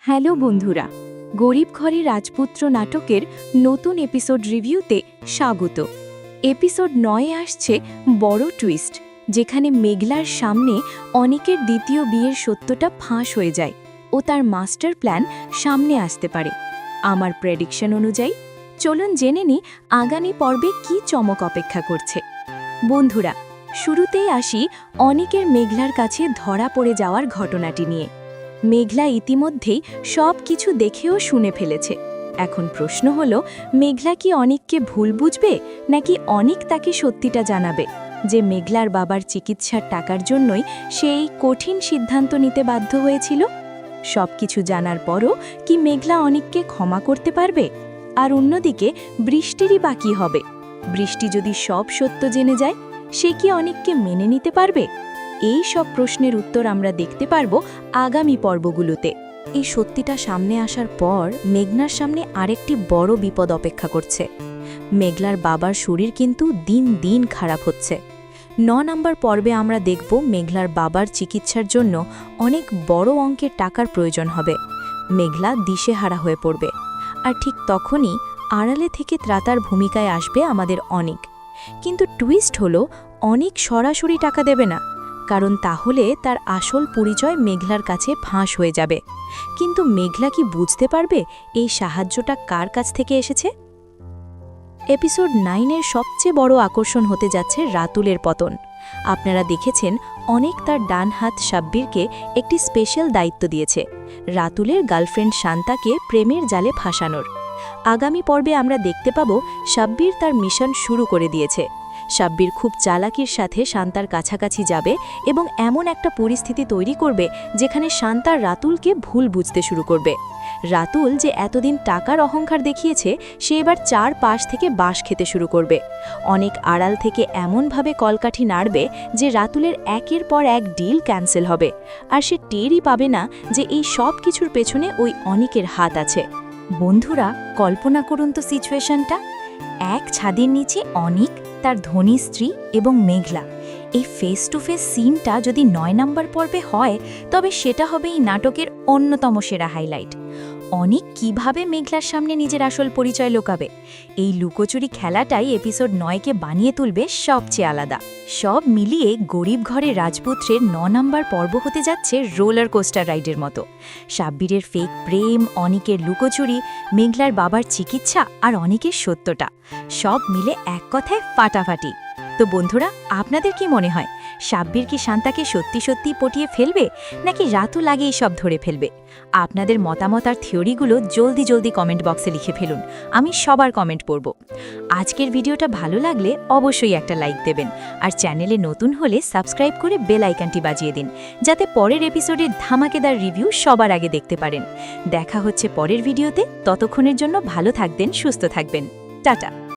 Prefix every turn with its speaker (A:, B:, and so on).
A: Hello বন্ধুরা, গরিব ঘরে রাজপুত্র নাটকের নতুন এপিসোড রিভিউতে স্বাগত। এপিসোড 9-এ আসছে বড় টুইস্ট, যেখানে মেঘলার সামনে অনিকের দ্বিতীয় বিয়ের সত্যটা ফাঁস হয়ে যায় ও তার মাস্টার প্ল্যান সামনে আসতে পারে। আমার প্রেডিকশন অনুযায়ী চলুন জেনে নিই আগামী পর্বে কী চমক অপেক্ষা করছে। বন্ধুরা, শুরুতেই আসি অনিকের মেঘলার কাছে ধরা পড়ে যাওয়ার ঘটনাটি নিয়ে। মেঘলা ইতিমধ্যেই সব কিছু দেখেও শুনে ফেলেছে। এখন প্রশ্ন হলো, মেঘলা কি অনিককে ভুল বুঝবে, নাকি অনিক তাকে সত্যিটা জানাবে যে মেঘলার বাবার চিকিৎসার টাকার জন্যই সে এই কঠিন সিদ্ধান্ত নিতে বাধ্য হয়েছিল? সব কিছু জানার পরও কি মেঘলা অনিককে ক্ষমা করতে পারবে? আর অন্যদিকে বৃষ্টিরই বাকি হবে। বৃষ্টি যদি সব সত্য জেনে যায়, সে কি অনিককে মেনে নিতে পারবে? এই সব প্রশ্নের উত্তর আমরা দেখতে পারব আগামী পর্বগুলোতে। এই সত্যিটা সামনে আসার পর মেঘনার সামনে আরেকটি বড় বিপদ অপেক্ষা করছে। মেঘলার বাবার শরীর কিন্তু দিন দিন খারাপ হচ্ছে। 9 নম্বর পর্বে আমরা দেখব মেঘলার বাবার চিকিৎসার জন্য অনেক বড় অঙ্কের টাকার প্রয়োজন হবে। মেঘলা দিশেহারা হয়ে পড়বে। আর ঠিক তখনই আড়ালে থেকে ত্রাতার ভূমিকায় আসবে আমাদের অনিক। কিন্তু টুইস্ট হলো, অনিক সরাসরি টাকা দেবে না, কারণ তাহলে তার আসল পরিচয় মেঘলার কাছে ফাঁস হয়ে যাবে। কিন্তু মেঘলা কি বুঝতে পারবে এই সাহায্যটা কার কাছ থেকে এসেছে? এপিসোড 9-এর সবচেয়ে বড় আকর্ষণ হতে যাচ্ছে রাতুলের পতন। আপনারা দেখেছেন অনেক তার ডান হাত সাব্বিরকে একটি স্পেশাল দায়িত্ব দিয়েছে, রাতুলের গার্লফ্রেন্ড শান্তাকে প্রেমের জালে ফাঁসানোর। আগামী পর্বে আমরা দেখতে পাব সাব্বির তার মিশন শুরু করে দিয়েছে। সাব্বির খুব চালাকির সাথে শান্তার কাছাকাছি যাবে এবং এমন একটা পরিস্থিতি তৈরি করবে যেখানে শান্তা রাতুলকে ভুল বুঝতে শুরু করবে। রাতুল যে এতদিন টাকার অহংকার দেখিয়েছে, সে এবার চার পাশ থেকে বাঁশ খেতে শুরু করবে। অনেক আড়াল থেকে এমনভাবে কলকাঠি নাড়বে যে রাতুলের একের পর এক ডিল ক্যান্সেল হবে, আর সে টেরই পাবে না যে এই সব কিছুর পেছনে ওই অনিকের হাত আছে। বন্ধুরা, কল্পনা করুন তো সিচুয়েশনটা। এক ছাদের নিচে অনিক, তার ধনী স্ত্রী এবং মেঘলা। এই ফেস টু ফেস সিনটা যদি 9 নম্বর পর্বে হয়, তবে সেটা হবে এই নাটকের অন্যতম সেরা হাইলাইট। অনিক কিভাবে মেঘলার সামনে নিজের আসল পরিচয় লুকাবে, এই লুকোচুরি খেলাটাই এপিসোড 9-কে বানিয়ে তুলবে সবচেয়ে আলাদা। সব মিলিয়ে গরিব ঘরে রাজপুত্রের 9 নম্বর পর্ব হতে যাচ্ছে রোলার কোস্টার রাইডের মতো। সাব্বিরের ফেক প্রেম, অনিকের লুকোচুরি, মেঘলার বাবার চিকিৎসা আর অনিকের সত্যটা, সব মিলে এক কথায় ফাটাফাটি। তো বন্ধুরা, আপনাদের কি মনে হয়, সাব্বির কি শান্তাকে সত্যি সত্যি পটিয়ে ফেলবে, নাকি রাতুল আগেই সব ধরে ফেলবে? আপনাদের মতামত আর থিওরিগুলো জলদি জলদি কমেন্ট বক্সে লিখে ফেলুন, আমি সবার কমেন্ট পড়ব। আজকের ভিডিওটা ভালো লাগলে অবশ্যই একটা লাইক দেবেন, আর চ্যানেলে নতুন হলে সাবস্ক্রাইব করে বেল আইকনটি বাজিয়ে দিন, যাতে পরের এপিসোডের ধামাকেদার রিভিউ সবার আগে দেখতে পারেন। দেখা হচ্ছে পরের ভিডিওতে, ততক্ষণের জন্য ভালো থাকবেন, সুস্থ থাকবেন, টাটা।